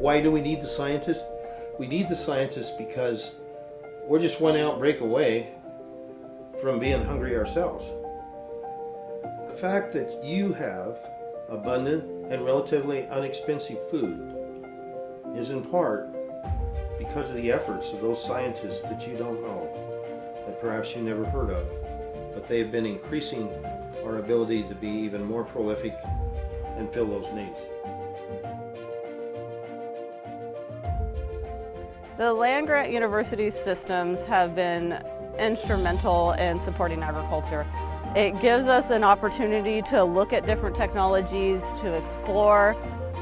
Why do we need the scientists? We need the scientists because we're just one outbreak away from being hungry ourselves. The fact that you have abundant and relatively inexpensive food is in part because of the efforts of those scientists that you don't know, that perhaps you never heard of, but they have been increasing our ability to be even more prolific and fill those needs. The land-grant university systems have been instrumental in supporting agriculture. It gives us an opportunity to look at different technologies, to explore,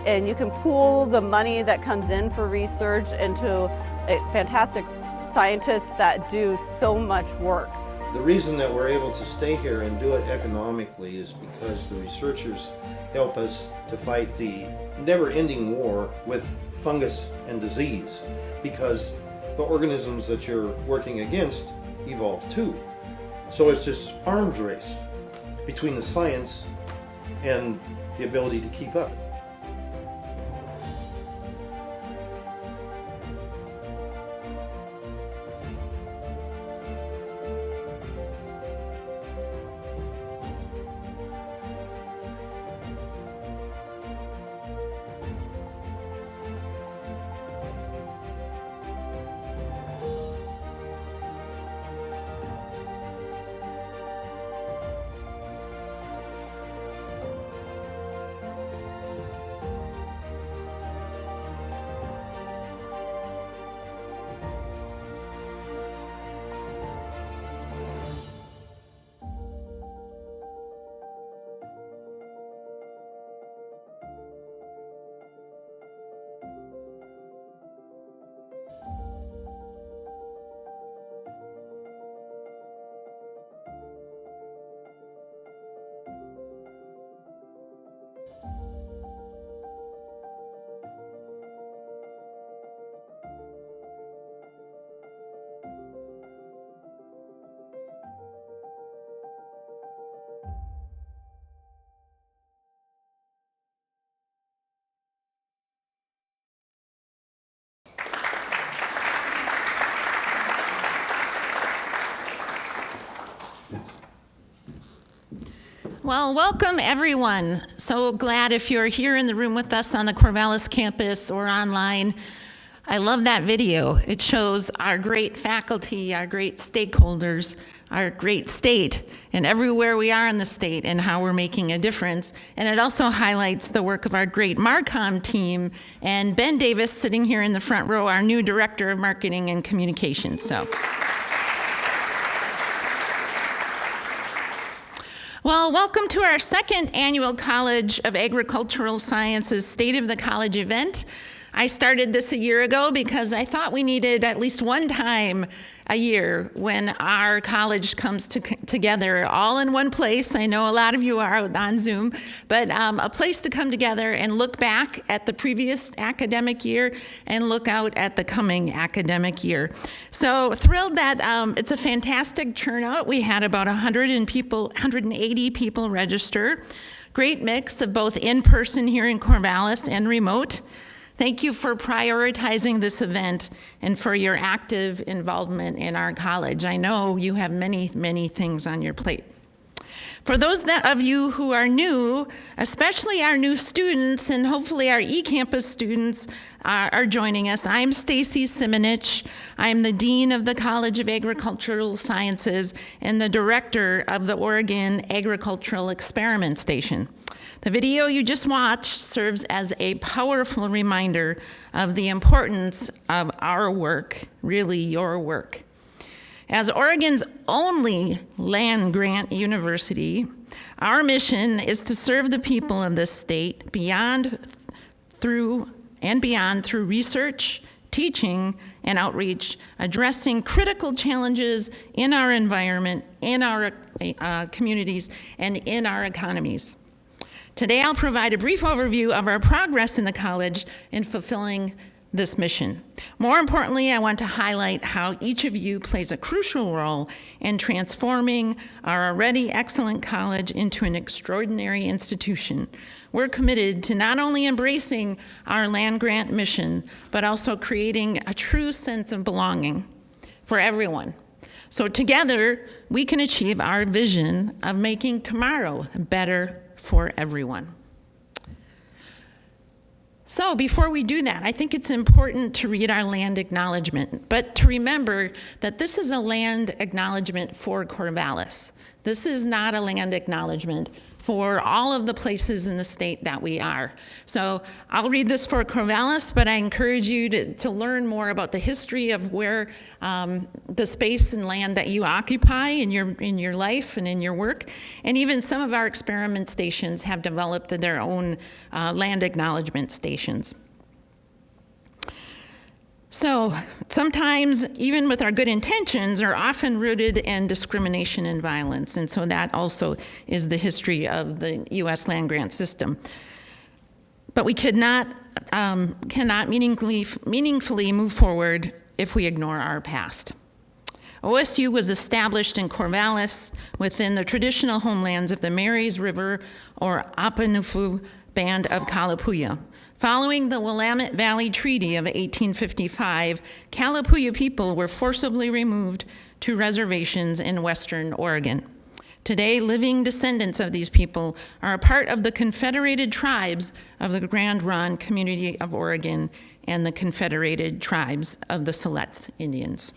and you can pool the money that comes in for research into fantastic scientists that do so much work. The reason that we're able to stay here and do it economically is because the researchers help us to fight the never-ending war with fungus and disease, because the organisms that you're working against evolve too. So it's this arms race between the science and the ability to keep up. Well, welcome everyone. So glad if you're here in the room with us on the Corvallis campus or online. I love that video. It shows our great faculty, our great stakeholders, our great state, and everywhere we are in the state and how we're making a difference. And it also highlights the work of our great Marcom team and Ben Davis sitting here in the front row, our new Director of Marketing and Communications. Well, welcome to our second annual College of Agricultural Sciences State of the College event. I started this a year ago because I thought we needed at least one time a year when our college comes together all in one place. I know a lot of you are on Zoom, but a place to come together and look back at the previous academic year and look out at the coming academic year. So thrilled that it's a fantastic turnout. We had about 180 people register. Great mix of both in-person here in Corvallis and remote. Thank you for prioritizing this event and for your active involvement in our college. I know you have many, many things on your plate. For those of you who are new, especially our new students and hopefully our eCampus students are joining us, I'm Stacy Simonich. I'm the Dean of the College of Agricultural Sciences and the Director of the Oregon Agricultural Experiment Station. The video you just watched serves as a powerful reminder of the importance of our work, really your work. As Oregon's only land-grant university, our mission is to serve the people of this state through research, teaching, and outreach, addressing critical challenges in our environment, in our communities, and in our economies. Today, I'll provide a brief overview of our progress in the college in fulfilling this mission. More importantly, I want to highlight how each of you plays a crucial role in transforming our already excellent college into an extraordinary institution. We're committed to not only embracing our land-grant mission, but also creating a true sense of belonging for everyone. So together, we can achieve our vision of making tomorrow better for everyone. So before we do that, I think it's important to read our land acknowledgement, but to remember that this is a land acknowledgement for Corvallis. This is not a land acknowledgement for all of the places in the state that we are. So I'll read this for Corvallis, but I encourage you to learn more about the history of where the space and land that you occupy in your life and in your work. And even some of our experiment stations have developed their own land acknowledgement stations. So sometimes, even with our good intentions, are often rooted in discrimination and violence. And so that also is the history of the U.S. land grant system. But we cannot meaningfully move forward if we ignore our past. OSU was established in Corvallis within the traditional homelands of the Marys River or Apanufu Band of Kalapuya. Following the Willamette Valley Treaty of 1855, Kalapuya people were forcibly removed to reservations in western Oregon. Today, living descendants of these people are a part of the Confederated Tribes of the Grand Ronde Community of Oregon and the Confederated Tribes of the Siletz Indians.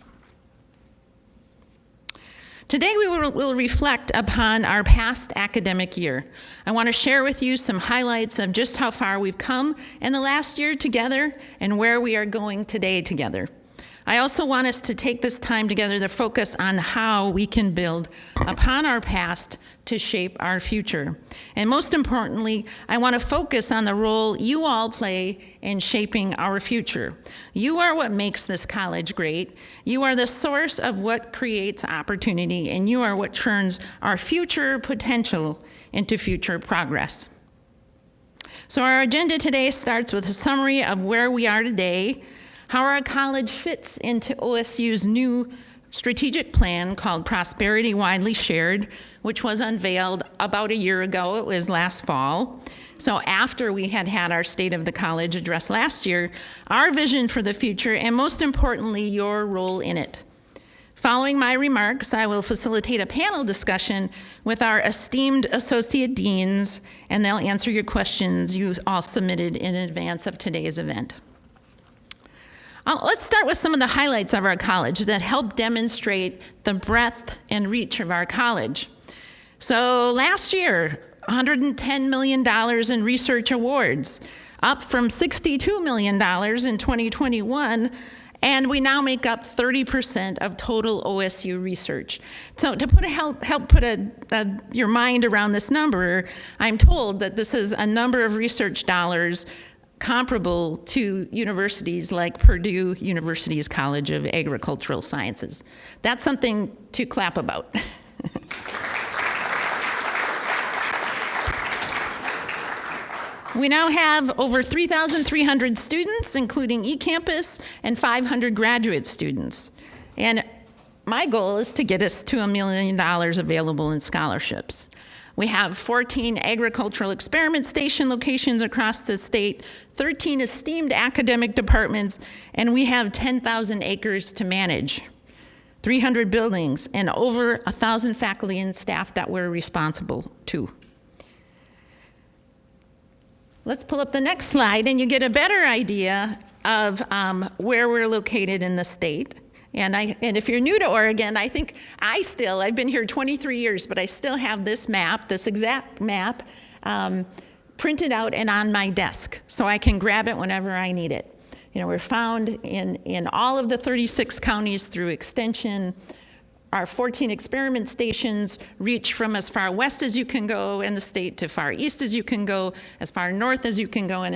Today we will reflect upon our past academic year. I want to share with you some highlights of just how far we've come in the last year together and where we are going today together. I also want us to take this time together to focus on how we can build upon our past to shape our future. And most importantly, I want to focus on the role you all play in shaping our future. You are what makes this college great. You are the source of what creates opportunity, and you are what turns our future potential into future progress. So our agenda today starts with a summary of where we are today, how our college fits into OSU's new strategic plan called Prosperity Widely Shared, which was unveiled about a year ago. It was last fall. So after we had our State of the College address last year, our vision for the future, and most importantly, your role in it. Following my remarks, I will facilitate a panel discussion with our esteemed associate deans, and they'll answer your questions you all submitted in advance of today's event. Let's start with some of the highlights of our college that help demonstrate the breadth and reach of our college. So last year, $110 million in research awards, up from $62 million in 2021, and we now make up 30% of total OSU research. So to help put your mind around this number, I'm told that this is a number of research dollars comparable to universities like Purdue University's College of Agricultural Sciences. That's something to clap about. We now have over 3,300 students, including eCampus, and 500 graduate students. And my goal is to get us to $1 million available in scholarships. We have 14 agricultural experiment station locations across the state, 13 esteemed academic departments, and we have 10,000 acres to manage, 300 buildings, and over 1,000 faculty and staff that we're responsible to. Let's pull up the next slide, and you get a better idea of where we're located in the state. And if you're new to Oregon, I think I've been here 23 years, but I still have this map, this exact map, printed out and on my desk, so I can grab it whenever I need it. You know, we're found in all of the 36 counties through extension. Our 14 experiment stations reach from as far west as you can go in the state to far east as you can go, as far north as you can go, and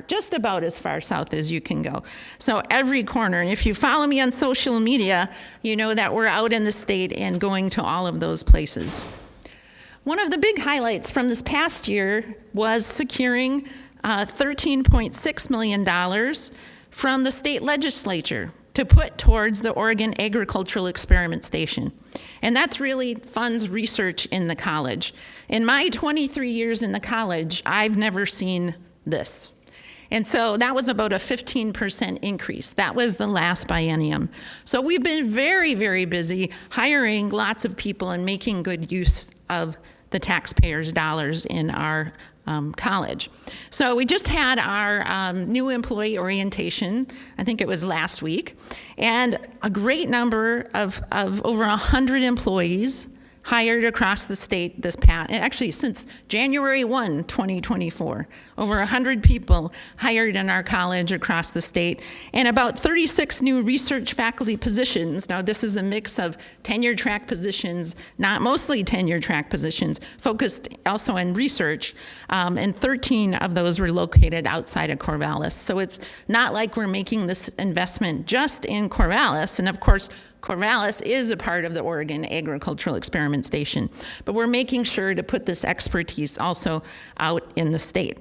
just about as far south as you can go. So every corner, and if you follow me on social media, you know that we're out in the state and going to all of those places. One of the big highlights from this past year was securing $13.6 million from the state legislature to put towards the Oregon Agricultural Experiment Station. And that's really funds research in the college. In my 23 years in the college, I've never seen this. And so that was about a 15% increase. That was the last biennium. So we've been very, very busy hiring lots of people and making good use of the taxpayers' dollars in our college. So we just had our new employee orientation, I think it was last week, and a great number of over 100 employees hired across the state this past, actually since January 1, 2024, over 100 people hired in our college across the state, and about 36 new research faculty positions. Now this is a mix of tenure track positions, not mostly tenure track positions, focused also in research, and 13 of those were located outside of Corvallis. So it's not like we're making this investment just in Corvallis, and of course, Corvallis is a part of the Oregon Agricultural Experiment Station, but we're making sure to put this expertise also out in the state.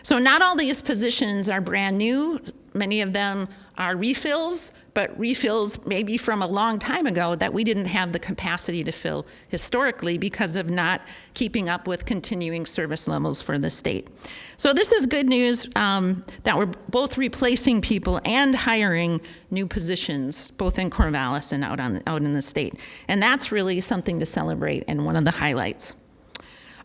So not all these positions are brand new. Many of them are refills, but refills maybe from a long time ago that we didn't have the capacity to fill historically because of not keeping up with continuing service levels for the state. So this is good news that we're both replacing people and hiring new positions, both in Corvallis and out in the state. And that's really something to celebrate and one of the highlights.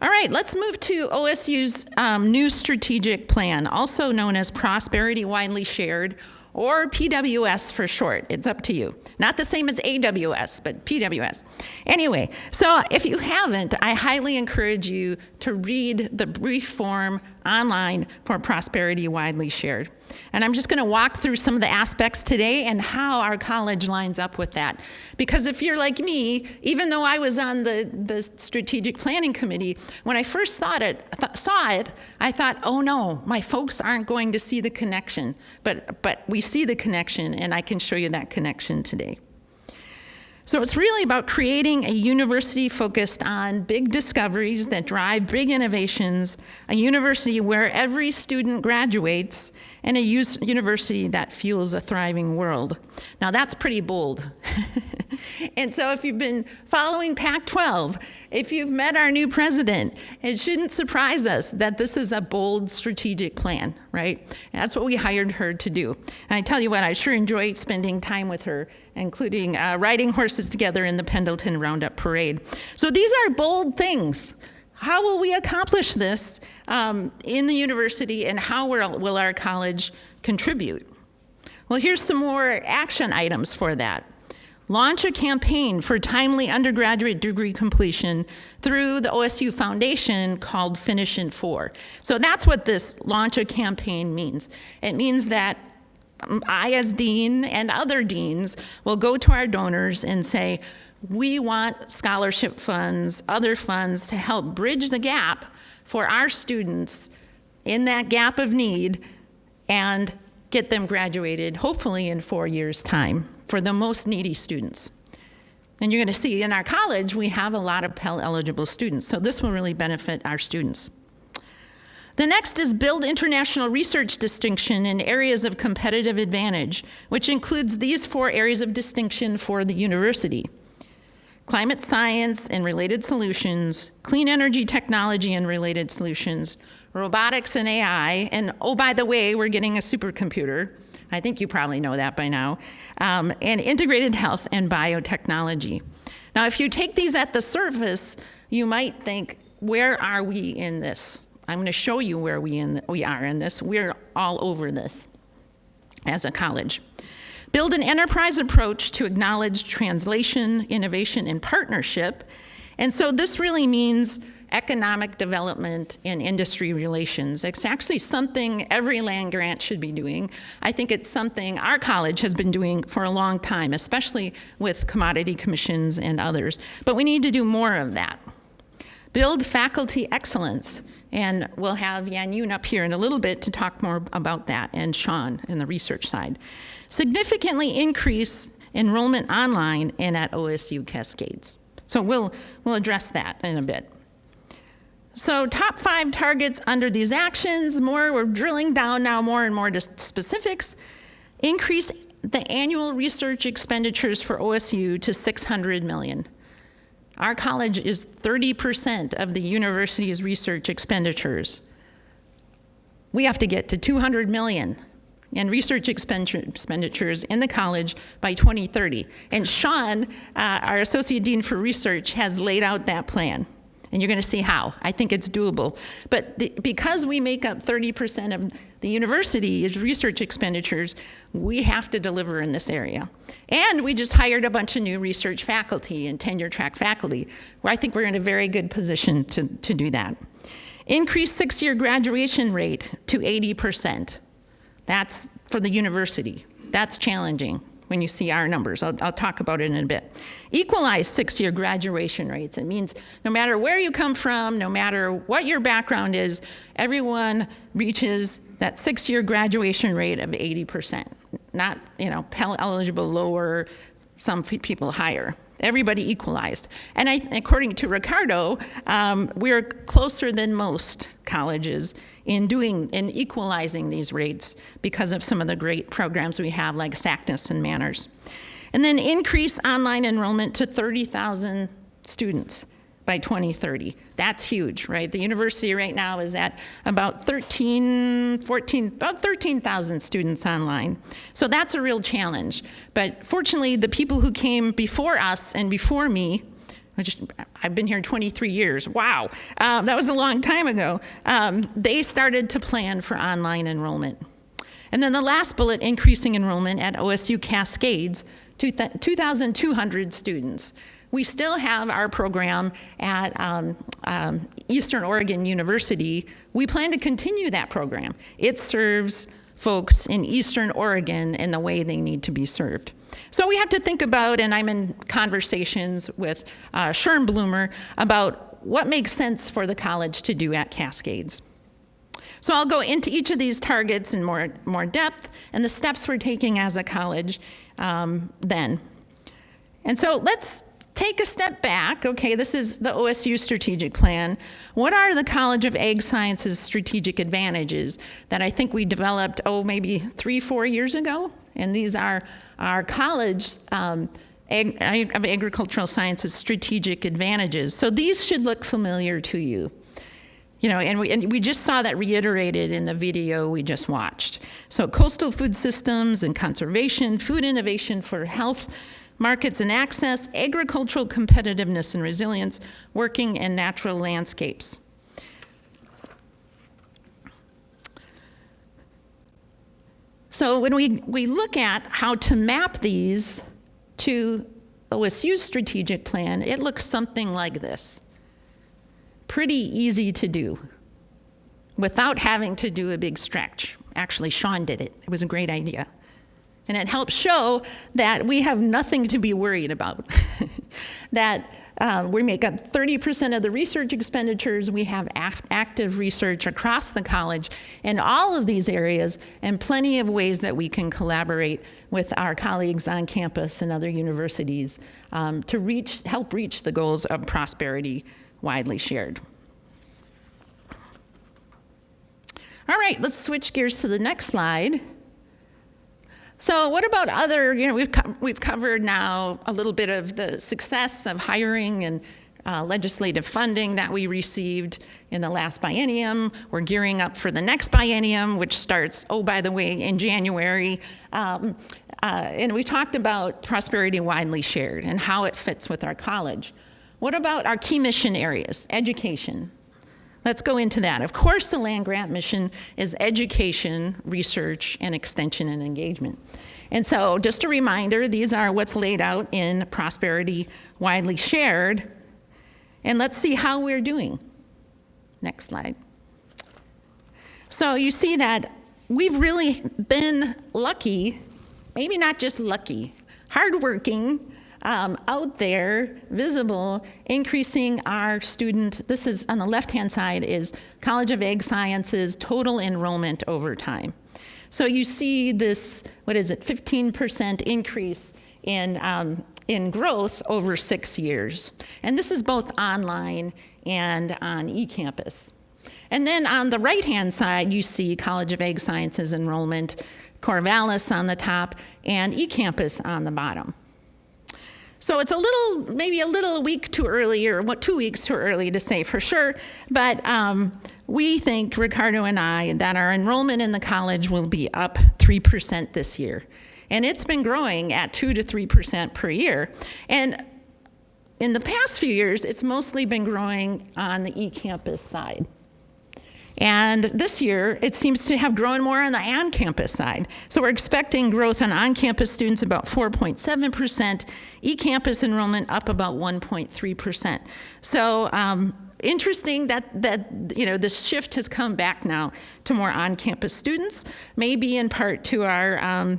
All right, let's move to OSU's new strategic plan, also known as Prosperity Widely Shared, or PWS for short. It's up to you. Not the same as AWS, but PWS. Anyway, so if you haven't, I highly encourage you to read the brief form online for Prosperity Widely Shared. And I'm just going to walk through some of the aspects today and how our college lines up with that. Because if you're like me, even though I was on the strategic planning committee, when I first saw it, I thought, oh no, my folks aren't going to see the connection. But we see the connection, and I can show you that connection today. So it's really about creating a university focused on big discoveries that drive big innovations, a university where every student graduates, and a university that fuels a thriving world. Now that's pretty bold. And so if you've been following Pac-12, if you've met our new president, it shouldn't surprise us that this is a bold strategic plan, right? That's what we hired her to do. And I tell you what, I sure enjoy spending time with her, including riding horses together in the Pendleton Roundup Parade. So these are bold things. How will we accomplish this in the university, and how will our college contribute? Well, here's some more action items for that. Launch a campaign for timely undergraduate degree completion through the OSU Foundation called Finish in 4. So that's what this launch a campaign means. It means that I, as dean, and other deans will go to our donors and say, we want scholarship funds, other funds to help bridge the gap for our students in that gap of need and get them graduated, hopefully in 4 years' time, for the most needy students. And you're going to see in our college, we have a lot of Pell-eligible students, so this will really benefit our students. The next is build international research distinction in areas of competitive advantage, which includes these 4 areas of distinction for the university: climate science and related solutions, clean energy technology and related solutions, robotics and AI, and oh, by the way, we're getting a supercomputer. I think you probably know that by now, and integrated health and biotechnology. Now, if you take these at the surface, you might think, where are we in this? I'm going to show you where we are in this. We're all over this as a college. Build an enterprise approach to acknowledge translation, innovation, and partnership. And so this really means economic development and industry relations. It's actually something every land-grant should be doing. I think it's something our college has been doing for a long time, especially with commodity commissions and others. But we need to do more of that. Build faculty excellence. And we'll have Yan Yoon up here in a little bit to talk more about that, and Sean in the research side. Significantly increase enrollment online and at OSU Cascades. So we'll address that in a bit. So top 5 targets under these actions. We're drilling down now more and more to specifics. Increase the annual research expenditures for OSU to $600 million. Our college is 30% of the university's research expenditures. We have to get to $200 million in research expenditures in the college by 2030. And Sean, our Associate Dean for Research, has laid out that plan. And you're going to see how. I think it's doable. But because we make up 30% of the university's research expenditures, we have to deliver in this area. And we just hired a bunch of new research faculty and tenure-track faculty, where I think we're in a very good position to do that. Increase six-year graduation rate to 80%. That's for the university. That's challenging when you see our numbers. I'll talk about it in a bit. Equalize six-year graduation rates. It means no matter where you come from, no matter what your background is, everyone reaches that six-year graduation rate of 80%. Not, Pell eligible lower, some people higher. Everybody equalized. And according to Ricardo, we're closer than most colleges in equalizing these rates because of some of the great programs we have like SACNAS and Manners. And then increase online enrollment to 30,000 students by 2030. That's huge, right? The university right now is at about 13,000 students online. So that's a real challenge. But fortunately, the people who came before us and before me, I've been here 23 years, wow, that was a long time ago, they started to plan for online enrollment. And then the last bullet, increasing enrollment at OSU Cascades, 2,200 students. We still have our program at Eastern Oregon University. We plan to continue that program. It serves folks in Eastern Oregon in the way they need to be served. So we have to think about, and I'm in conversations with Sherm Bloomer about what makes sense for the college to do at Cascades. So I'll go into each of these targets in more depth and the steps we're taking as a college then. And so let's take a step back. Okay, this is the OSU strategic plan. What are the College of Ag Sciences strategic advantages that I think we developed, maybe 3-4 years ago? And these are our College of Agricultural Sciences strategic advantages. So these should look familiar to you. And we just saw that reiterated in the video we just watched. So coastal food systems and conservation, food innovation for health, markets and access, agricultural competitiveness and resilience, working in natural landscapes. So when we look at how to map these to OSU's strategic plan, it looks something like this. Pretty easy to do without having to do a big stretch. Actually, Sean did it. It was a great idea. And it helps show that we have nothing to be worried about. That we make up 30% of the research expenditures. We have active research across the college in all of these areas, and plenty of ways that we can collaborate with our colleagues on campus and other universities to help reach the goals of prosperity widely shared. All right, let's switch gears to the next slide. So what about other, we've covered now a little bit of the success of hiring and legislative funding that we received in the last biennium. We're gearing up for the next biennium, which starts, by the way, in January. And we talked about prosperity widely shared and how it fits with our college. What about our key mission areas? Education. Let's go into that. Of course, the land-grant mission is education, research, and extension and engagement. And so just a reminder, these are what's laid out in Prosperity Widely Shared. And let's see how we're doing. Next slide. So you see that we've really been lucky, maybe not just lucky, hardworking, out there, visible, increasing our student, this is on the left-hand side, is College of Ag Sciences total enrollment over time. So you see this, 15% increase in growth over 6 years. And this is both online and on eCampus. And then on the right-hand side, you see College of Ag Sciences enrollment Corvallis on the top, and eCampus on the bottom. So it's maybe a little week too early, or 2 weeks too early to say for sure, but we think, Ricardo and I, that our enrollment in the college will be up 3% this year. And it's been growing at 2 to 3% per year. And in the past few years, it's mostly been growing on the eCampus side. And this year, it seems to have grown more on the on-campus side. So we're expecting growth on on-campus students about 4.7%, eCampus enrollment up about 1.3%. So interesting that this shift has come back now to more on-campus students, maybe in part to our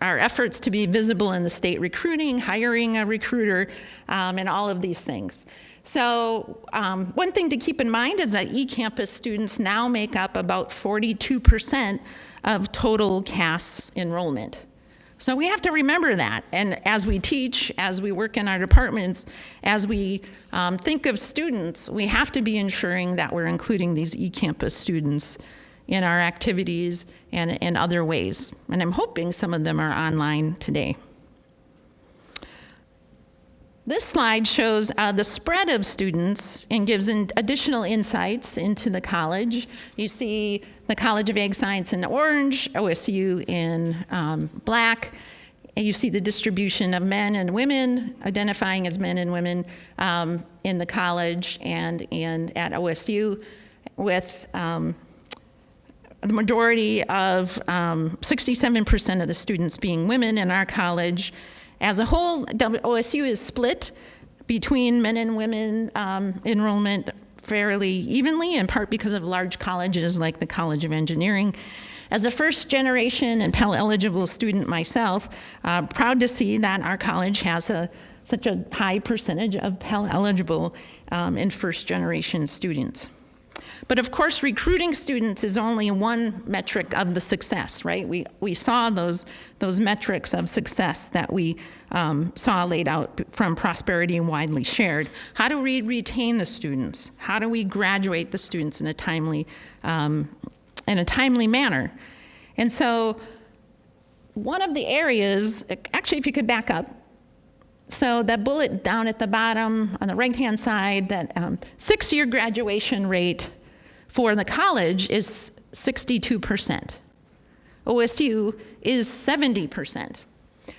efforts to be visible in the state recruiting, hiring a recruiter, and all of these things. So one thing to keep in mind is that eCampus students now make up about 42% of total CAS enrollment. So we have to remember that. And as we teach, as we work in our departments, as we think of students, we have to be ensuring that we're including these eCampus students in our activities and in other ways. And I'm hoping some of them are online today. This slide shows the spread of students and gives additional insights into the college. You see the College of Ag Science in orange, OSU in black. And you see the distribution of men and women, identifying as men and women in the college and at OSU, with the majority of 67% of the students being women in our college. As a whole, OSU is split between men and women enrollment fairly evenly, in part because of large colleges like the College of Engineering. As a first generation and Pell eligible student myself, proud to see that our college has such a high percentage of Pell eligible and first generation students. But of course, recruiting students is only one metric of the success, right? We saw those metrics of success that we saw laid out from Prosperity and Widely Shared. How do we retain the students? How do we graduate the students in a timely manner? And so one of the areas, actually, if you could back up, so that bullet down at the bottom on the right-hand side, that 6-year graduation rate for the college is 62%. OSU is 70%.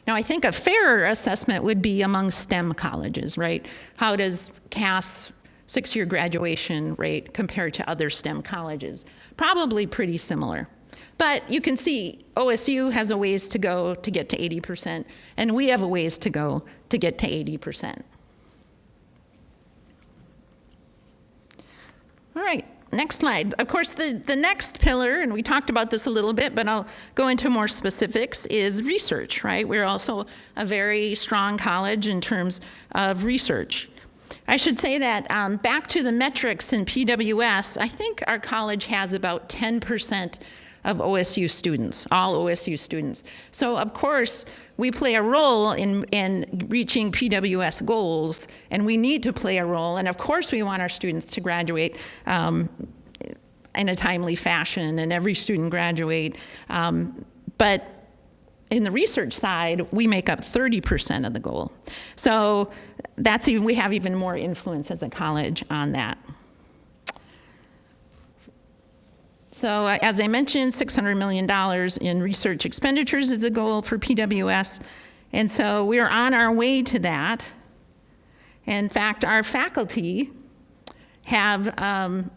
Now, I think a fairer assessment would be among STEM colleges, right? How does CAS 6-year graduation rate compare to other STEM colleges? Probably pretty similar. But you can see OSU has a ways to go to get to 80%, and we have a ways to go to get to 80%. All right, next slide. Of course, the next pillar, and we talked about this a little bit, but I'll go into more specifics, is research, right? We're also a very strong college in terms of research. I should say that back to the metrics in PWS, I think our college has about 10% of OSU students, all OSU students. So of course, we play a role in reaching PWS goals, and we need to play a role. And of course, we want our students to graduate in a timely fashion, and every student graduate. But in the research side, we make up 30% of the goal. So we have even more influence as a college on that. So as I mentioned, $600 million in research expenditures is the goal for PWS. And so we're on our way to that. In fact, our faculty have, our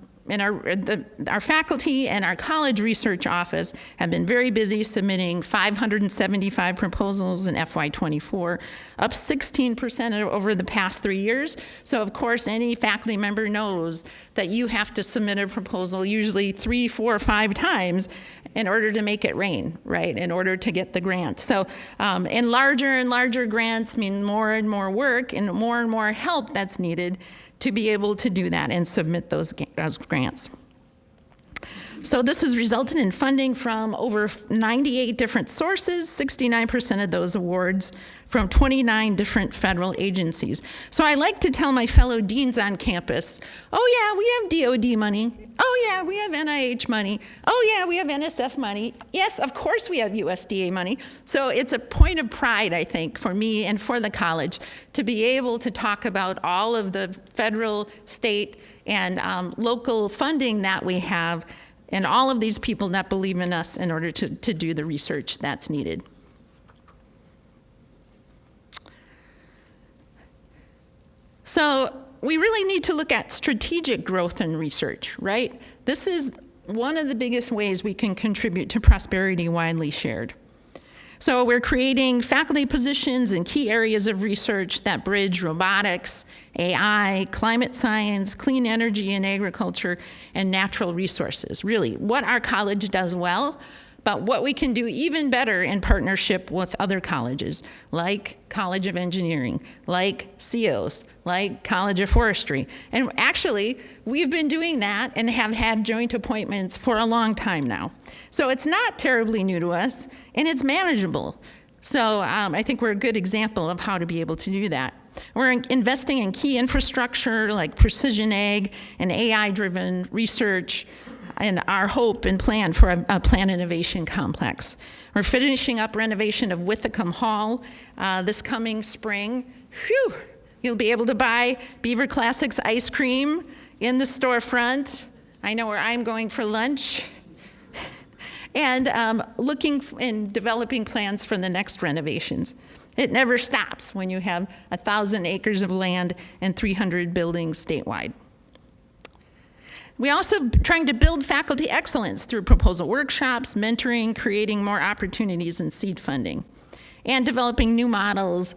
faculty and our college research office have been very busy submitting 575 proposals in FY24, up 16% over the past 3 years. So of course, any faculty member knows that you have to submit a proposal usually 3, 4, 5 times in order to make it rain, right? In order to get the grant. So and larger grants mean more and more work and more help that's needed to be able to do that and submit those grants. So this has resulted in funding from over 98 different sources, 69% of those awards from 29 different federal agencies. So I like to tell my fellow deans on campus, oh yeah, we have DOD money. Oh yeah, we have NIH money. Oh yeah, we have NSF money. Yes, of course we have USDA money. So it's a point of pride, I think, for me and for the college to be able to talk about all of the federal, state, and local funding that we have, and all of these people that believe in us in order to do the research that's needed. So we really need to look at strategic growth in research, right? This is one of the biggest ways we can contribute to prosperity widely shared. So we're creating faculty positions in key areas of research that bridge robotics, AI, climate science, clean energy and agriculture, and natural resources. Really, what our college does well, but what we can do even better in partnership with other colleges, like College of Engineering, like CEOs, like College of Forestry. And actually, we've been doing that and have had joint appointments for a long time now. So it's not terribly new to us, and it's manageable. So I think we're a good example of how to be able to do that. We're investing in key infrastructure like precision ag and AI-driven research, and our hope and plan for a plant innovation complex. We're finishing up renovation of Withicum Hall this coming spring. Phew! You'll be able to buy Beaver Classics ice cream in the storefront. I know where I'm going for lunch. And looking and developing plans for the next renovations. It never stops when you have 1,000 acres of land and 300 buildings statewide. We also trying to build faculty excellence through proposal workshops, mentoring, creating more opportunities in seed funding, and developing new models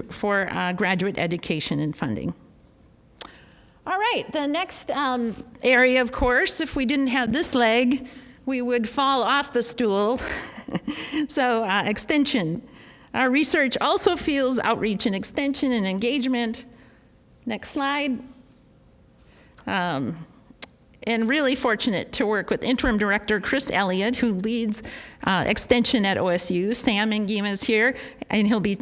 for graduate education and funding. All right, the next area, of course, if we didn't have this leg, we would fall off the stool. So extension. Our research also fuels outreach and extension and engagement. Next slide. And really fortunate to work with Interim Director Chris Elliott, who leads extension at OSU. Sam Ngima is here, and he'll be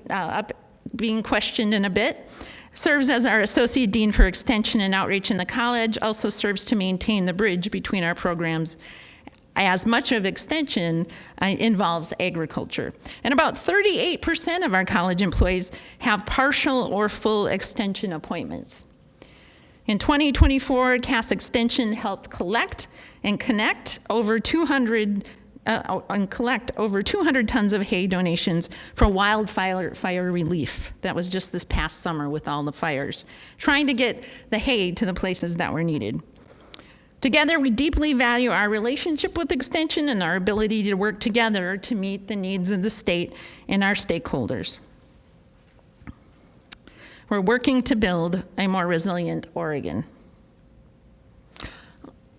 being questioned in a bit. Serves as our Associate Dean for Extension and Outreach in the college, also serves to maintain the bridge between our programs, as much of extension involves agriculture. And about 38% of our college employees have partial or full extension appointments. In 2024, CAS Extension helped collect and connect over 200 tons of hay donations for wildfire relief. That was just this past summer with all the fires, trying to get the hay to the places that were needed. Together, we deeply value our relationship with Extension and our ability to work together to meet the needs of the state and our stakeholders. We're working to build a more resilient Oregon.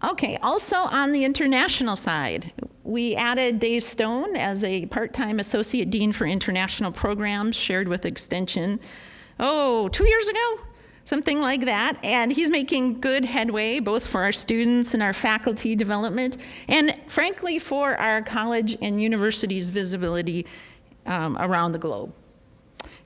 Okay, also on the international side, we added Dave Stone as a part-time Associate Dean for International Programs shared with Extension, 2 years ago? Something like that, and he's making good headway both for our students and our faculty development, and frankly for our college and university's visibility around the globe.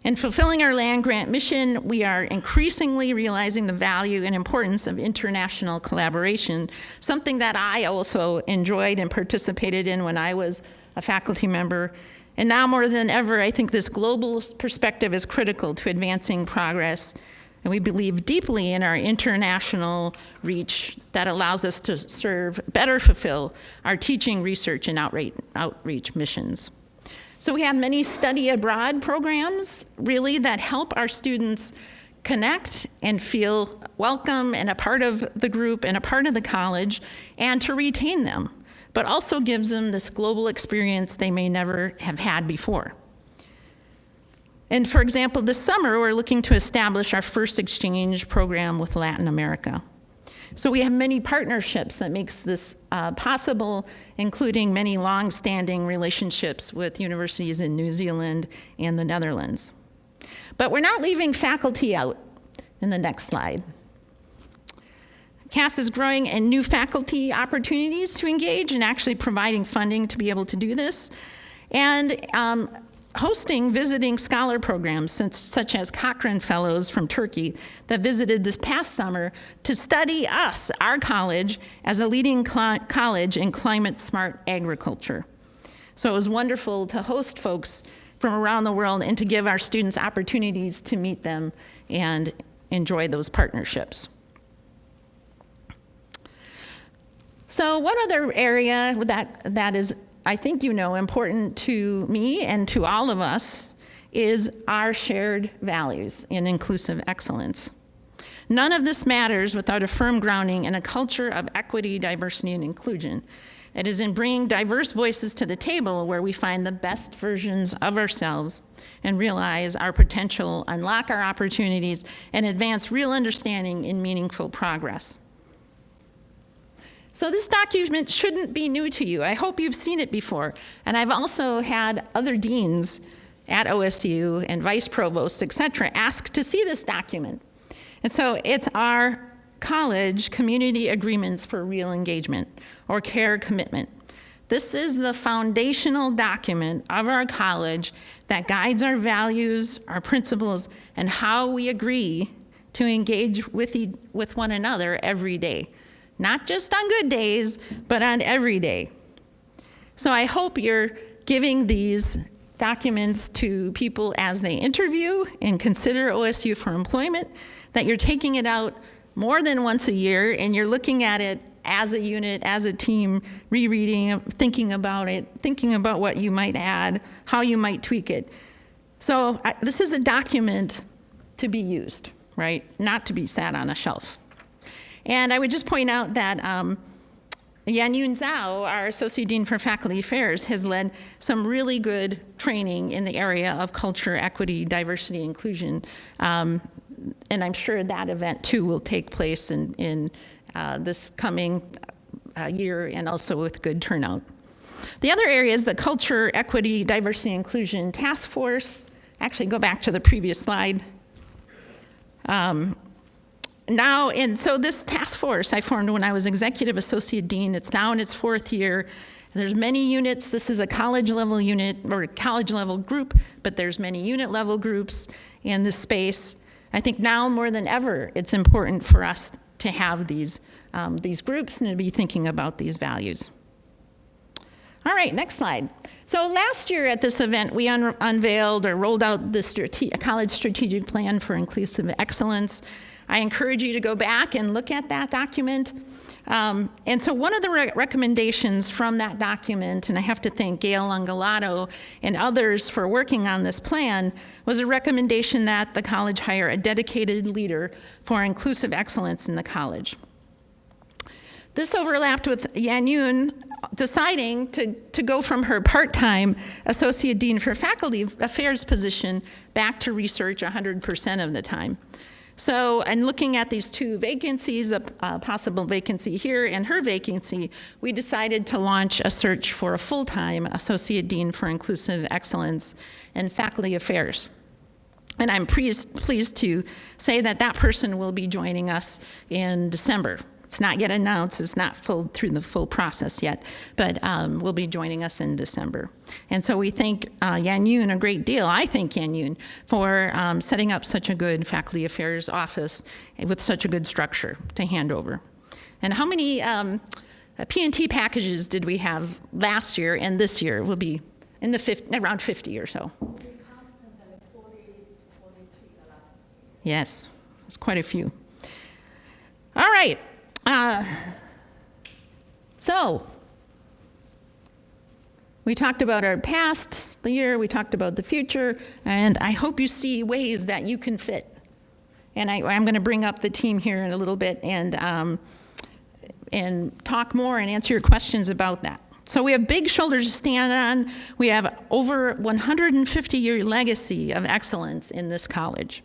In fulfilling our land grant mission, we are increasingly realizing the value and importance of international collaboration, something that I also enjoyed and participated in when I was a faculty member. And now more than ever, I think this global perspective is critical to advancing progress. And we believe deeply in our international reach that allows us to better fulfill our teaching, research, and outreach missions. So we have many study abroad programs, really, that help our students connect and feel welcome and a part of the group and a part of the college, and to retain them, but also gives them this global experience they may never have had before. And for example, this summer, we're looking to establish our first exchange program with Latin America. So we have many partnerships that makes this possible, including many long-standing relationships with universities in New Zealand and the Netherlands. But we're not leaving faculty out in the next slide. CAS is growing in new faculty opportunities to engage and actually providing funding to be able to do this. And hosting visiting scholar programs such as Cochrane Fellows from Turkey that visited this past summer to study us, our college, as a leading college in climate-smart agriculture. So it was wonderful to host folks from around the world and to give our students opportunities to meet them and enjoy those partnerships. So one other area that is, I think you know, important to me and to all of us is our shared values in inclusive excellence. None of this matters without a firm grounding in a culture of equity, diversity, and inclusion. It is in bringing diverse voices to the table where we find the best versions of ourselves and realize our potential, unlock our opportunities, and advance real understanding in meaningful progress. So this document shouldn't be new to you. I hope you've seen it before. And I've also had other deans at OSU and vice provosts, et cetera, ask to see this document. And so it's our college community agreements for real engagement, or CARE commitment. This is the foundational document of our college that guides our values, our principles, and how we agree to engage with one another every day. Not just on good days, but on every day. So I hope you're giving these documents to people as they interview and consider OSU for employment, that you're taking it out more than once a year and you're looking at it as a unit, as a team, rereading, thinking about it, thinking about what you might add, how you might tweak it. So this is a document to be used, right? Not to be sat on a shelf. And I would just point out that Yan-Yun Zhao, our Associate Dean for Faculty Affairs, has led some really good training in the area of culture, equity, diversity, inclusion. And I'm sure that event, too, will take place in this coming year and also with good turnout. The other area is the Culture, Equity, Diversity, Inclusion Task Force. Actually, go back to the previous slide. So this task force I formed when I was Executive Associate Dean. It's now in its 4th year. There's many units. This is a college-level unit or college-level group, but there's many unit-level groups in this space. I think now more than ever, it's important for us to have these groups and to be thinking about these values. All right, next slide. So last year at this event, we unveiled or rolled out the college strategic plan for inclusive excellence. I encourage you to go back and look at that document. And so one of the recommendations from that document, and I have to thank Gail Ungalato and others for working on this plan, was a recommendation that the college hire a dedicated leader for inclusive excellence in the college. This overlapped with Yan-Yun deciding to go from her part-time Associate Dean for Faculty Affairs position back to research 100% of the time. So, and looking at these two vacancies, a possible vacancy here and her vacancy, we decided to launch a search for a full-time Associate Dean for Inclusive Excellence and Faculty Affairs. And I'm pleased to say that that person will be joining us in December. It's not yet announced, it's not through the full process yet, but will be joining us in December. And so we thank Yan-Yun a great deal, I thank Yan-Yun, for setting up such a good faculty affairs office with such a good structure to hand over. And how many P&T packages did we have last year and this year? Will be in the around 50 or so. Yes, it's quite a few. All right. So, we talked about our past, the year, we talked about the future, and I hope you see ways that you can fit. And I'm going to bring up the team here in a little bit and talk more and answer your questions about that. So we have big shoulders to stand on. We have over 150-year legacy of excellence in this college.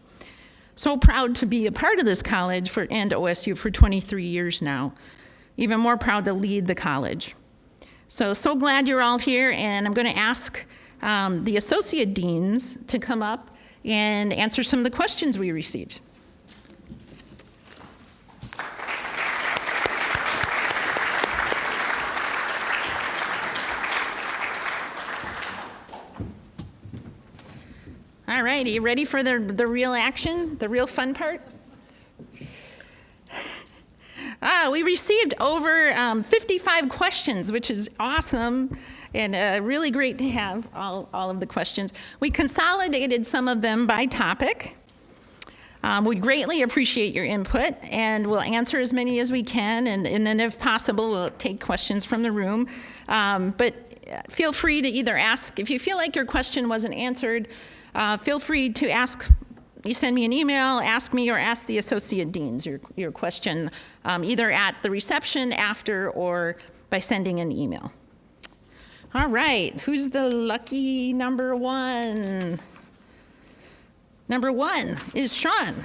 So proud to be a part of this college and OSU for 23 years now. Even more proud to lead the college. So glad you're all here, and I'm going to ask the associate deans to come up and answer some of the questions we received. right, are you ready for the real action, the real fun part? We received over 55 questions, which is awesome, and really great to have all of the questions. We consolidated some of them by topic. We greatly appreciate your input, and we'll answer as many as we can, and then if possible, we'll take questions from the room. But feel free to either ask, if you feel like your question wasn't answered, feel free to ask. You send me an email, ask me, or ask the associate deans your question, either at the reception, after, or by sending an email. All right, who's the lucky number one? Number one is Sean.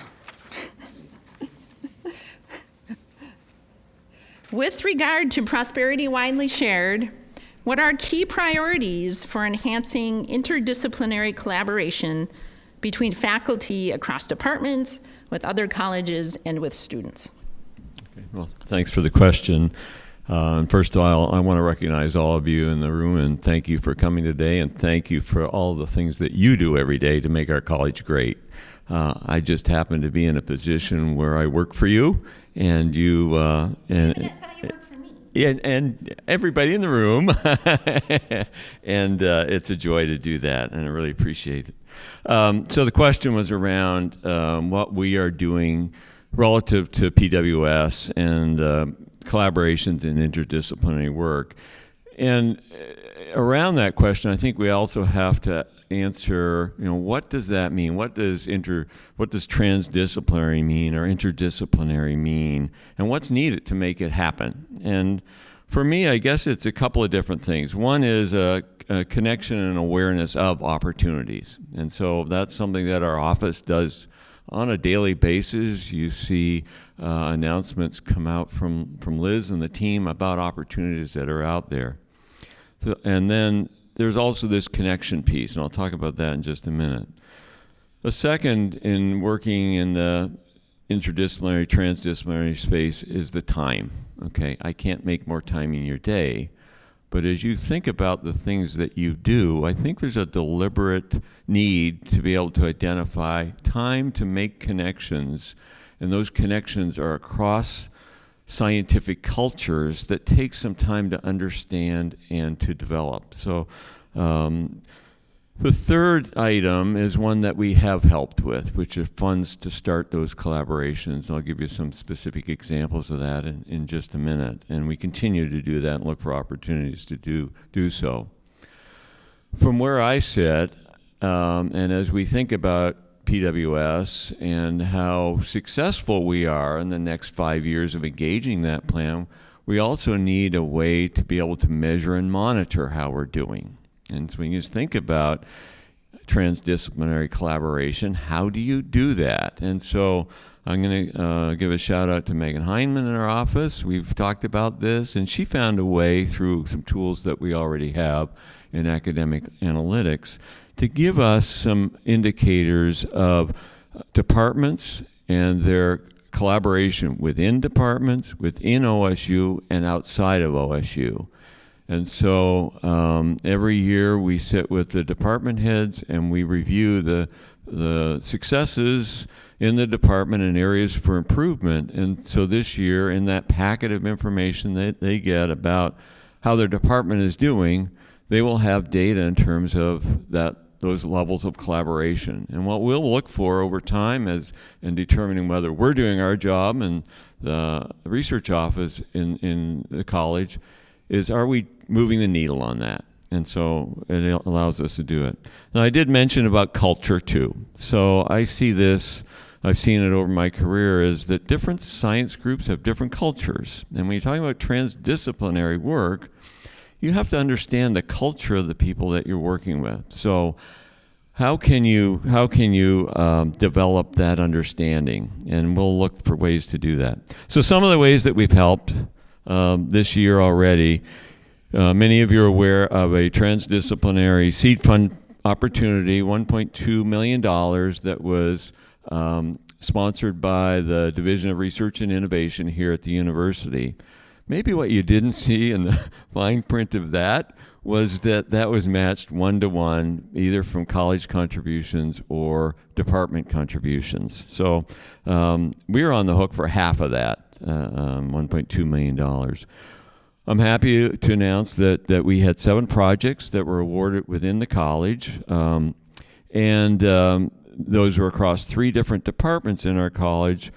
With regard to prosperity widely shared, what are key priorities for enhancing interdisciplinary collaboration between faculty across departments, with other colleges, and with students? Okay, well, thanks for the question. And first of all, I want to recognize all of you in the room and thank you for coming today, and thank you for all the things that you do every day to make our college great. I just happen to be in a position where I work for you, and you and everybody in the room, and it's a joy to do that, and I really appreciate it. So the question was around what we are doing relative to PWS and collaborations in interdisciplinary work. And around that question, I think we also have to answer, what does that mean? What does transdisciplinary mean, or interdisciplinary mean? And what's needed to make it happen? And for me, I guess it's a couple of different things. One is a connection and awareness of opportunities. And so that's something that our office does on a daily basis. You see announcements come out from Liz and the team about opportunities that are out there. So, and then there's also this connection piece, and I'll talk about that in just a minute. The second, in working in the interdisciplinary, transdisciplinary space, is the time. Okay, I can't make more time in your day, but as you think about the things that you do, I think there's a deliberate need to be able to identify time to make connections, and those connections are across scientific cultures that take some time to understand and to develop. So the third item is one that we have helped with, which is funds to start those collaborations. I'll give you some specific examples of that in just a minute. And we continue to do that and look for opportunities to do so. From where I sit, and as we think about PWS and how successful we are in the next 5 years of engaging that plan, we also need a way to be able to measure and monitor how we're doing. And so when you just think about transdisciplinary collaboration, how do you do that? And so I'm going to give a shout out to Megan Heineman in our office. We've talked about this, and she found a way through some tools that we already have in academic analytics to give us some indicators of departments and their collaboration within departments, within OSU, and outside of OSU. And so every year we sit with the department heads and we review the successes in the department and areas for improvement. And so this year, in that packet of information that they get about how their department is doing, they will have data in terms of those levels of collaboration. And what we'll look for over time is in determining whether we're doing our job and the research office in the college is, are we moving the needle on that? And so it allows us to do it. Now, I did mention about culture too. So I see this, I've seen it over my career, is that different science groups have different cultures. And when you're talking about transdisciplinary work, you have to understand the culture of the people that you're working with. So how can you develop that understanding? And we'll look for ways to do that. So some of the ways that we've helped this year already, many of you are aware of a transdisciplinary seed fund opportunity, $1.2 million that was sponsored by the Division of Research and Innovation here at the university. Maybe what you didn't see in the fine print of that was that was matched 1-to-1, either from college contributions or department contributions. So we were on the hook for half of that, $1.2 million. I'm happy to announce that we had 7 projects that were awarded within the college, and those were across 3 different departments in our college.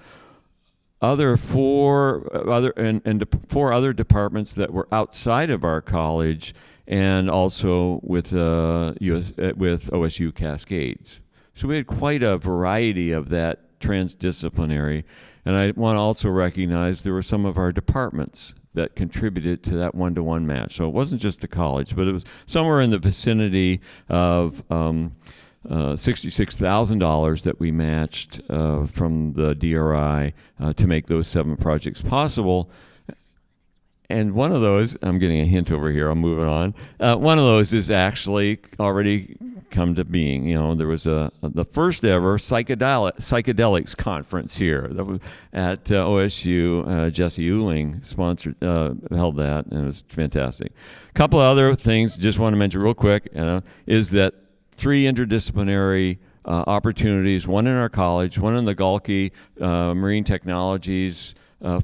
Four other departments that were outside of our college, and also with OSU Cascades. So we had quite a variety of that transdisciplinary. And I want to also recognize there were some of our departments that contributed to that 1-to-1 match. So it wasn't just the college, but it was somewhere in the vicinity of $66,000 that we matched from the DRI to make those 7 projects possible. And one of those, I'm getting a hint over here, I'm moving on. One of those is actually already come to being. You know, there was the first ever psychedelics conference here that was at OSU. Jesse Uhling held that, and it was fantastic. A couple of other things just want to mention real quick is that 3 interdisciplinary opportunities, one in our college, one in the Galkey Marine Technologies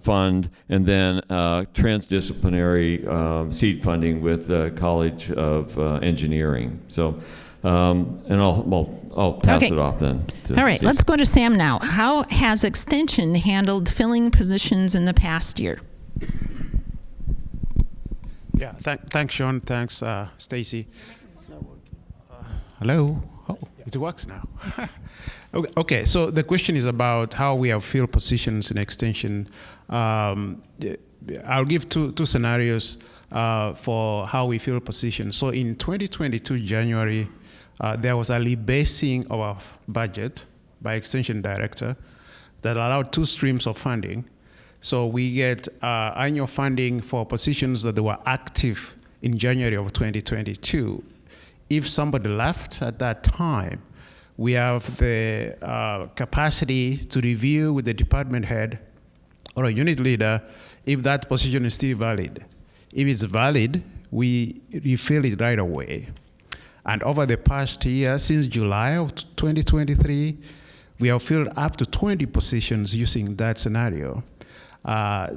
Fund, and then transdisciplinary seed funding with the College of Engineering. So, and I'll pass it off then. All right, let's go to Sam now. How has Extension handled filling positions in the past year? Yeah, thanks, Sean. Thanks, Stacy. Hello? Oh, it works now. Okay, so the question is about how we have filled positions in Extension. I'll give two scenarios for how we fill positions. So in 2022 January, there was a rebasing of our budget by Extension Director that allowed 2 streams of funding. So we get annual funding for positions that were active in January of 2022. If somebody left at that time, we have the capacity to review with the department head or a unit leader if that position is still valid. If it's valid, we refill it right away. And over the past year, since July of 2023, we have filled up to 20 positions using that scenario.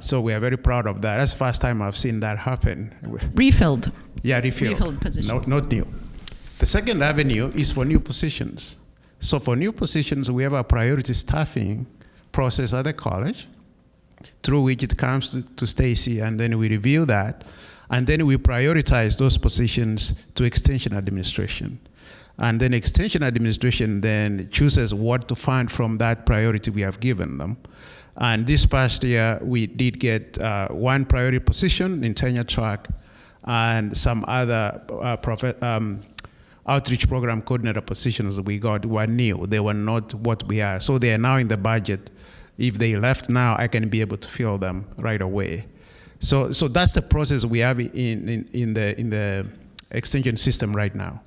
So we are very proud of that. That's the first time I've seen that happen. Refilled. Yeah, refilled. Refilled positions. Not new. The second avenue is for new positions. So for new positions, we have a priority staffing process at the college, through which it comes to Stacy, and then we review that, and then we prioritize those positions to Extension Administration. And then Extension Administration then chooses what to fund from that priority we have given them. And this past year, we did get 1 priority position in tenure track and some other outreach program coordinator positions that we got were new. They were not what we are. So they are now in the budget. If they left now, I can be able to fill them right away. So that's the process we have in the Extension system right now.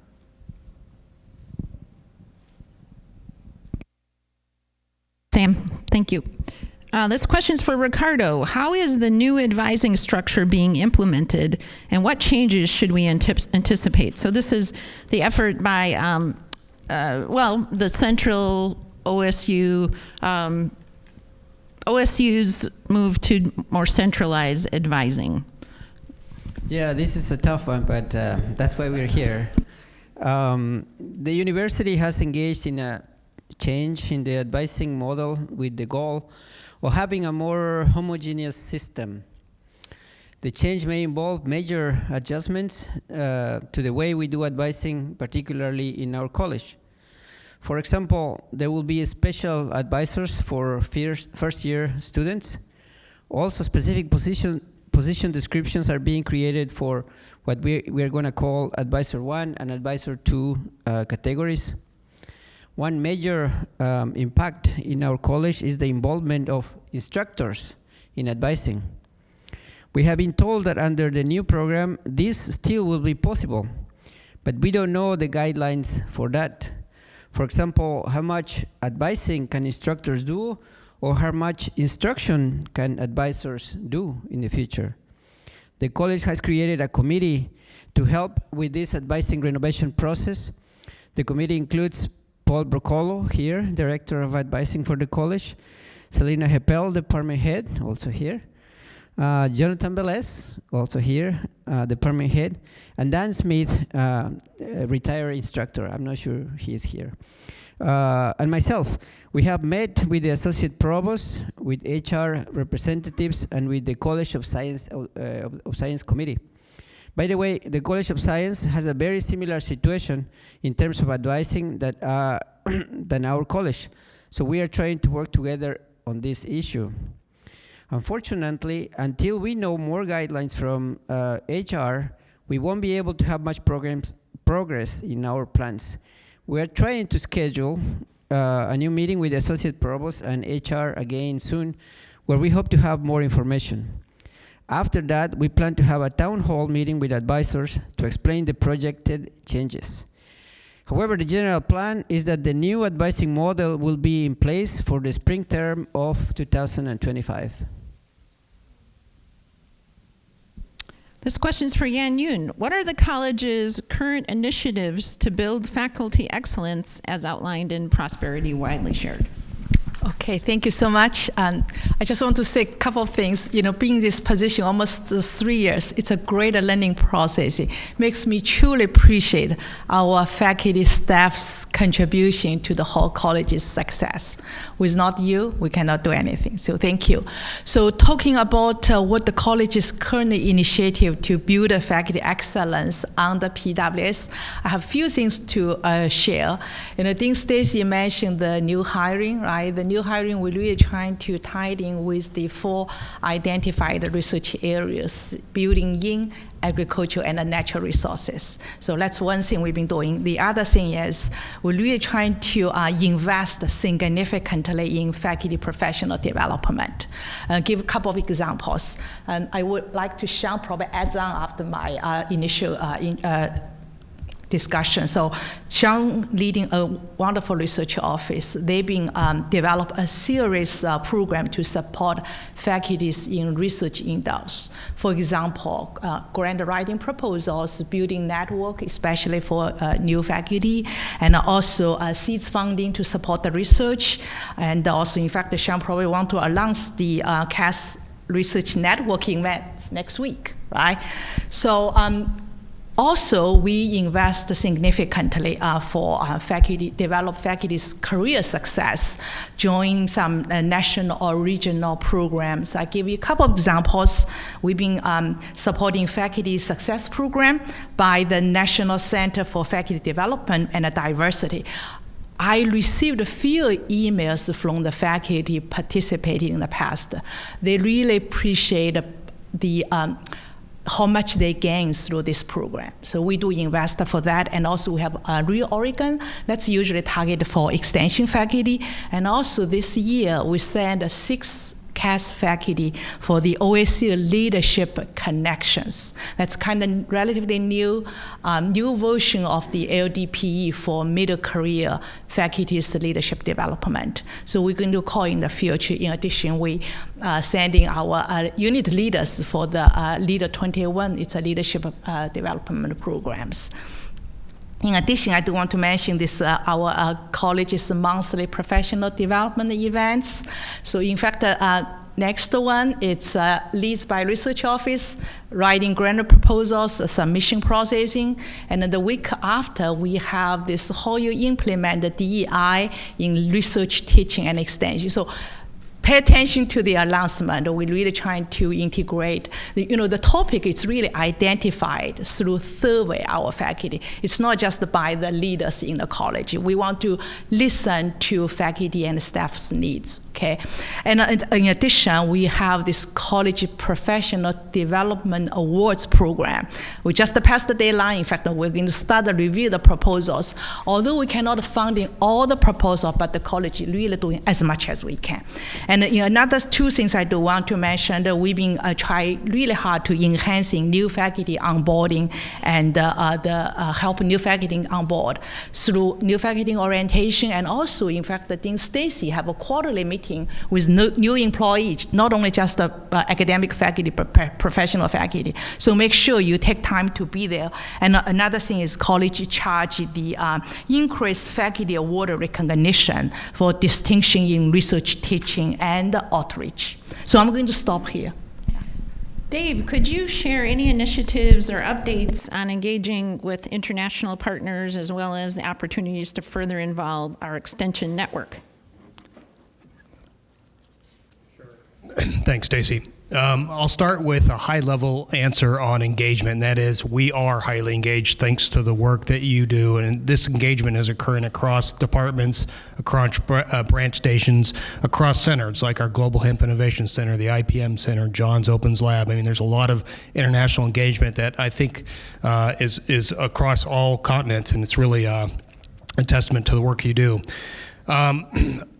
Sam, thank you. This question is for Ricardo. How is the new advising structure being implemented, and what changes should we anticipate? So this is the effort by, the central OSU, OSU's move to more centralized advising. Yeah, this is a tough one, but that's why we're here. The university has engaged in a change in the advising model with the goal of having a more homogeneous system. The change may involve major adjustments to the way we do advising, particularly in our college. For example, there will be special advisors for first-year students. Also, specific position descriptions are being created for what we are going to call Advisor 1 and Advisor 2 categories. One major impact in our college is the involvement of instructors in advising. We have been told that under the new program, this still will be possible, but we don't know the guidelines for that. For example, how much advising can instructors do, or how much instruction can advisors do in the future? The college has created a committee to help with this advising renovation process. The committee includes Paul Brocolo here, Director of Advising for the college, Selena Hepel, Department Head, also here, Jonathan Velez, also here, Department Head, and Dan Smith, retired instructor. I'm not sure he is here. And myself. We have met with the Associate Provost, with HR representatives, and with the College of Science Committee. By the way, the College of Science has a very similar situation in terms of advising that, than our college. So we are trying to work together on this issue. Unfortunately, until we know more guidelines from HR, we won't be able to have much progress in our plans. We are trying to schedule a new meeting with the Associate Provost and HR again soon, where we hope to have more information. After that, we plan to have a town hall meeting with advisors to explain the projected changes. However, the general plan is that the new advising model will be in place for the spring term of 2025. This question is for Yan Yoon. What are the college's current initiatives to build faculty excellence as outlined in Prosperity Widely Shared? Okay, thank you so much. I just want to say a couple of things. You know, being in this position almost 3 years, it's a great learning process. It makes me truly appreciate our faculty staff's contribution to the whole college's success. Without you, we cannot do anything. So thank you. So talking about what the college's current initiative to build a faculty excellence under PWS, I have a few things to share. You know, I think Stacy mentioned the new hiring, right? The new hiring, we're really trying to tie in with the 4 identified research areas, building in agriculture and natural resources. So that's one thing we've been doing. The other thing is we're really trying to invest significantly in faculty professional development. Give a couple of examples. I would like to Sean probably adds on after my initial discussion. So Sean leading a wonderful research office. They've been developed a series program to support faculties in research endeavors. For example, grant writing proposals, building network, especially for new faculty, and also seeds funding to support the research. And also, in fact, Sean probably want to announce the CAS Research Networking event next week, right? So, also, we invest significantly for develop faculty's career success, join some national or regional programs. I give you a couple of examples. We've been supporting faculty success program by the National Center for Faculty Development and Diversity. I received a few emails from the faculty participating in the past. They really appreciate the how much they gain through this program. So we do invest for that, and also we have Real Oregon, that's usually targeted for extension faculty, and also this year we sent 6 CAS faculty for the OSU Leadership Connections. That's kind of relatively new version of the LDPE for middle career faculty's leadership development. So we're going to call in the future. In addition, we sending our unit leaders for the Leader 21. It's a leadership development programs. In addition, I do want to mention this, our college's monthly professional development events. So in fact, next one, it's leads by research office, writing grant proposals, submission processing, and then the week after, we have this how you implement the DEI in research, teaching, and extension. So pay attention to the announcement. We're really trying to integrate. The topic is really identified through survey our faculty. It's not just by the leaders in the college. We want to listen to faculty and staff's needs, okay? And in addition, we have this College Professional Development Awards program. We just passed the deadline. In fact, we're going to start to review the proposals. Although we cannot fund in all the proposals, but the college is really doing as much as we can. And And another two things I do want to mention, that we've been trying really hard to enhancing new faculty onboarding and help new faculty on board through new faculty orientation, and also, in fact, Dean Stacy have a quarterly meeting with new employees, not only just the academic faculty, but professional faculty. So make sure you take time to be there. And another thing is college charge the increased faculty award recognition for distinction in research, teaching, and outreach. So I'm going to stop here. Dave, could you share any initiatives or updates on engaging with international partners, as well as the opportunities to further involve our extension network? Thanks, Stacy. I'll start with a high-level answer on engagement, and that is we are highly engaged thanks to the work that you do, and this engagement is occurring across departments, across branch stations, across centers like our Global Hemp Innovation Center, the IPM Center, Johns Opens Lab. I mean, there's a lot of international engagement that I think is across all continents, and it's really a testament to the work you do.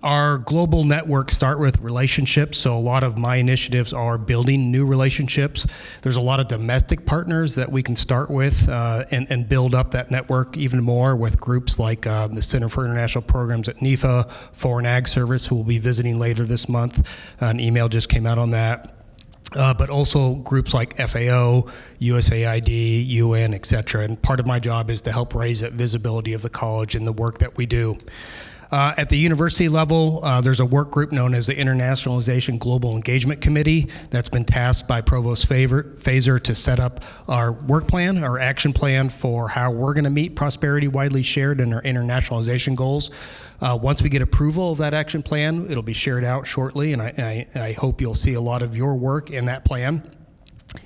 Our global networks start with relationships, so a lot of my initiatives are building new relationships. There's a lot of domestic partners that we can start with and build up that network even more with groups like the Center for International Programs at NIFA, Foreign Ag Service, who will be visiting later this month. An email just came out on that. But also groups like FAO, USAID, UN, et cetera. And part of my job is to help raise that visibility of the college and the work that we do. At the university level, there's a work group known as the Internationalization Global Engagement Committee that's been tasked by Provost Fazer to set up our work plan, our action plan for how we're going to meet prosperity widely shared and our internationalization goals. Once we get approval of that action plan, it'll be shared out shortly, and I hope you'll see a lot of your work in that plan.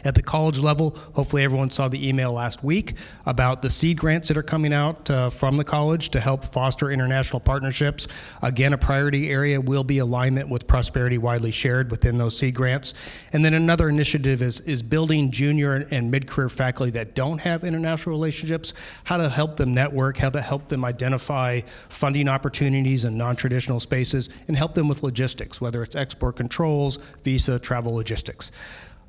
At the college level, hopefully everyone saw the email last week about the seed grants that are coming out from the college to help foster international partnerships. Again, a priority area will be alignment with prosperity widely shared within those seed grants. And then another initiative is building junior and mid-career faculty that don't have international relationships, how to help them network, how to help them identify funding opportunities in non-traditional spaces, and help them with logistics, whether it's export controls, visa, travel logistics.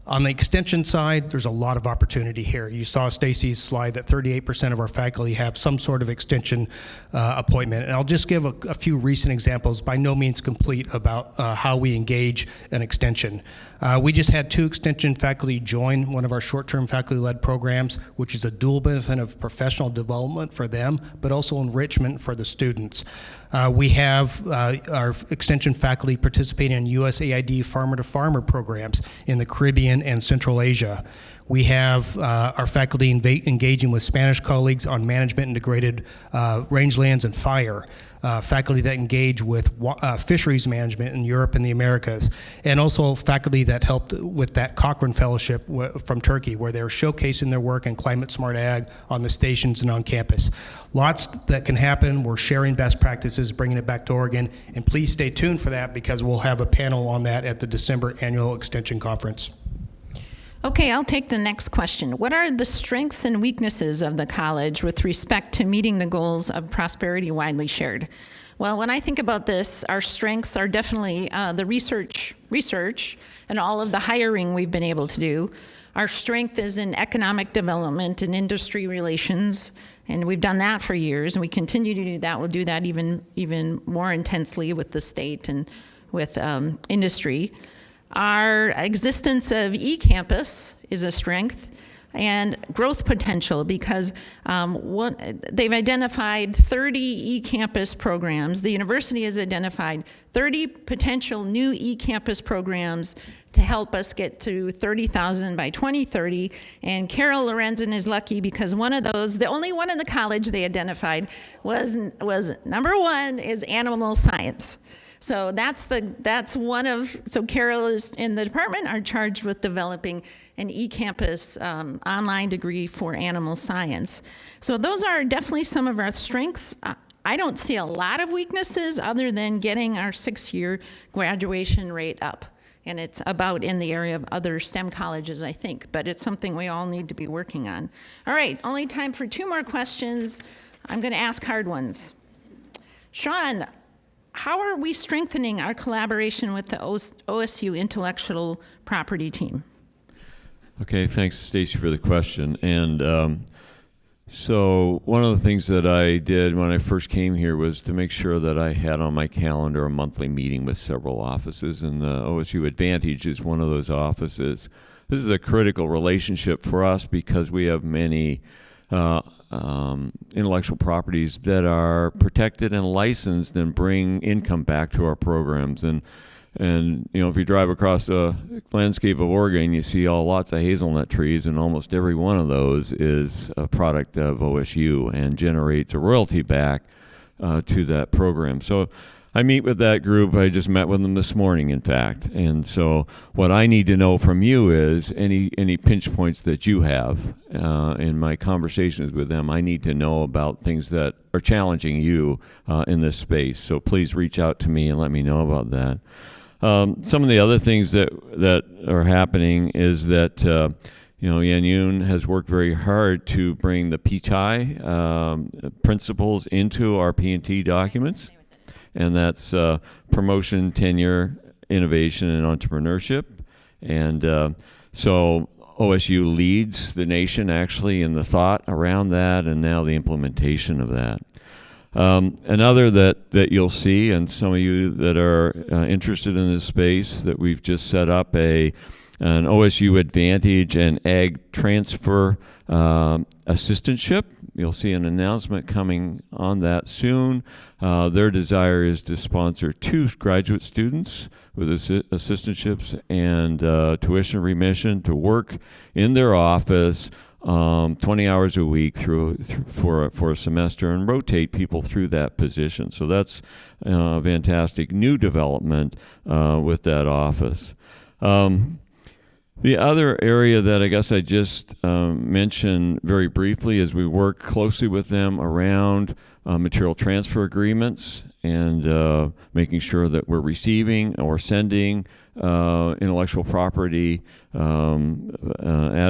On the extension side, there's a lot of opportunity here. You saw Stacy's slide that 38% of our faculty have some sort of extension appointment. And I'll just give a few recent examples, by no means complete, about how we engage an extension. We just had 2 extension faculty join one of our short-term faculty-led programs, which is a dual benefit of professional development for them, but also enrichment for the students. We have our extension faculty participating in USAID farmer-to-farmer programs in the Caribbean and Central Asia. We have our faculty engaging with Spanish colleagues on management and degraded rangelands and fire. Faculty that engage with fisheries management in Europe and the Americas, and also faculty that helped with that Cochrane Fellowship from Turkey, where they're showcasing their work in climate smart ag on the stations and on campus. Lots that can happen. We're sharing best practices, bringing it back to Oregon, and please stay tuned for that because we'll have a panel on that at the December annual Extension Conference. Okay, I'll take the next question. What are the strengths and weaknesses of the college with respect to meeting the goals of prosperity widely shared? Well, when I think about this, our strengths are definitely the research and all of the hiring we've been able to do. Our strength is in economic development and industry relations, and we've done that for years, and we continue to do that. We'll do that even more intensely with the state and with industry. Our existence of eCampus is a strength, and growth potential, because they've identified 30 eCampus programs. The university has identified 30 potential new eCampus programs to help us get to 30,000 by 2030. And Carol Lorenzen is lucky because one of those, the only one in the college they identified was number 1 is animal science. So so Carol is in the department are charged with developing an eCampus online degree for animal science. So those are definitely some of our strengths. I don't see a lot of weaknesses other than getting our 6-year graduation rate up. And it's about in the area of other STEM colleges, I think, but it's something we all need to be working on. All right, only time for 2 more questions. I'm going to ask hard ones. Sean, how are we strengthening our collaboration with the OSU intellectual property team? Okay, thanks, Stacy, for the question. And so one of the things that I did when I first came here was to make sure that I had on my calendar a monthly meeting with several offices, and the OSU Advantage is one of those offices. This is a critical relationship for us because we have many intellectual properties that are protected and licensed and bring income back to our programs. And you know, if you drive across the landscape of Oregon, you see lots of hazelnut trees, and almost every one of those is a product of OSU and generates a royalty back to that program. So I meet with that group. I just met with them this morning, in fact. And so what I need to know from you is any pinch points that you have in my conversations with them. I need to know about things that are challenging you in this space. So please reach out to me and let me know about that. Some of the other things that are happening is that you know, Yan Yoon has worked very hard to bring the PTI principles into our P&T documents, and that's promotion, tenure, innovation, and entrepreneurship. And so OSU leads the nation actually in the thought around that, and now the implementation of that. Another that you'll see, and some of you that are interested in this space, that we've just set up an OSU Advantage and Ag Transfer assistantship. You'll see an announcement coming on that soon. Their desire is to sponsor 2 graduate students with assistantships and tuition remission to work in their office 20 hours a week for a semester, and rotate people through that position. So that's a fantastic new development with that office. The other area that I guess I just mentioned very briefly is we work closely with them around material transfer agreements and making sure that we're receiving or sending intellectual property at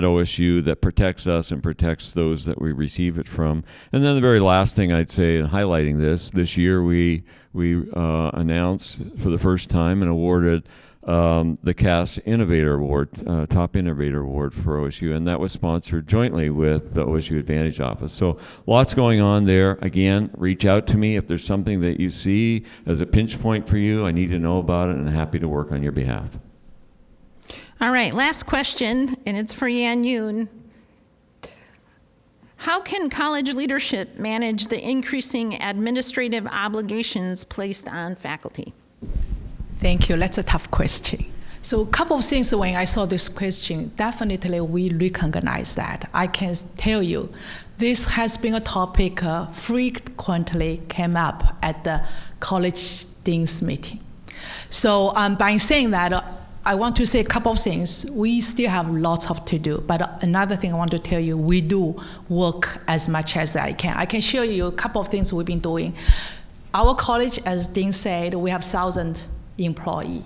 OSU that protects us and protects those that we receive it from. And then the very last thing I'd say, in highlighting this year we announced for the first time and awarded the CAS Innovator Award, Top Innovator Award for OSU, and that was sponsored jointly with the OSU Advantage Office. So lots going on there. Again, reach out to me if there's something that you see as a pinch point for you. I need to know about it, and I'm happy to work on your behalf. All right, last question, and it's for Yan Yoon. How can college leadership manage the increasing administrative obligations placed on faculty? Thank you. That's a tough question. So a couple of things when I saw this question, definitely we recognize that. I can tell you, this has been a topic frequently came up at the college dean's meeting. So by saying that, I want to say a couple of things. We still have lots of to do, but another thing I want to tell you, we do work as much as I can. I can show you a couple of things we've been doing. Our college, as Dean said, we have 1,000 employees.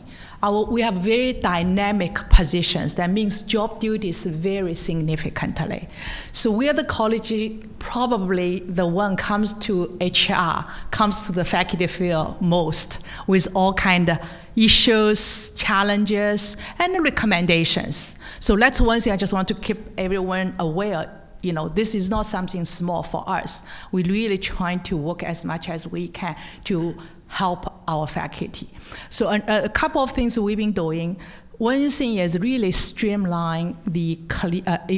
We have very dynamic positions. That means job duties vary significantly. So we are the college, probably the one comes to HR, comes to the faculty field most with all kind of issues, challenges, and recommendations. So that's one thing I just want to keep everyone aware. You know, this is not something small for us. We're really trying to work as much as we can to help our faculty. So a couple of things we've been doing. One thing is really streamline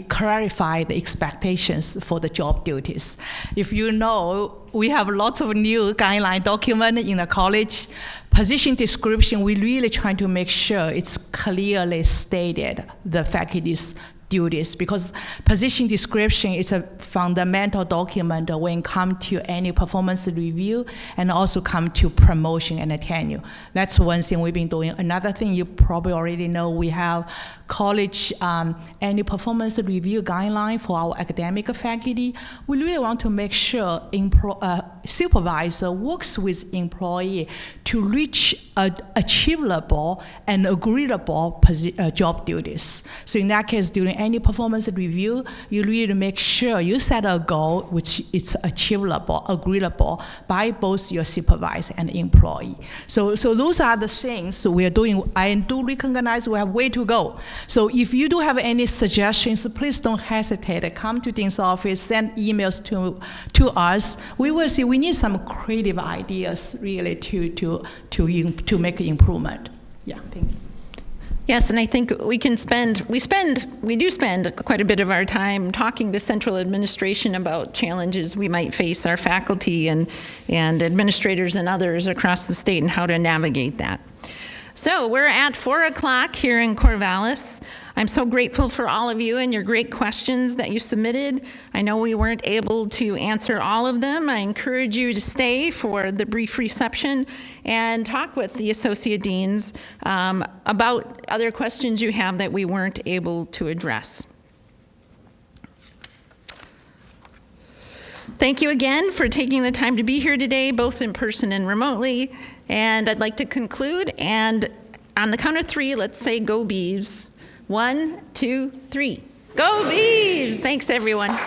clarify the expectations for the job duties. If you know, we have lots of new guideline document in the college. Position description, we're really trying to make sure it's clearly stated, the faculty's duties, because position description is a fundamental document when it comes to any performance review and also come to promotion and tenure. That's one thing we've been doing. Another thing you probably already know, we have college annual performance review guideline for our academic faculty. We really want to make sure supervisor works with employee to reach achievable and agreeable job duties. So in that case, during any performance review, you really make sure you set a goal which is achievable, agreeable by both your supervisor and employee. So those are the things we are doing. I do recognize we have way to go. So if you do have any suggestions, please don't hesitate. Come to Dean's office, send emails to us. We will see. We need some creative ideas really to make improvement. Yeah, thank you. Yes, and I think we do spend quite a bit of our time talking to central administration about challenges we might face our faculty and administrators and others across the state and how to navigate that. So we're at 4 o'clock here in Corvallis. I'm so grateful for all of you and your great questions that you submitted. I know we weren't able to answer all of them. I encourage you to stay for the brief reception and talk with the associate deans about other questions you have that we weren't able to address. Thank you again for taking the time to be here today, both in person and remotely. And I'd like to conclude, and on the count of 3, let's say go Beavs. 1, 2, 3. Go Beavs! Thanks, everyone.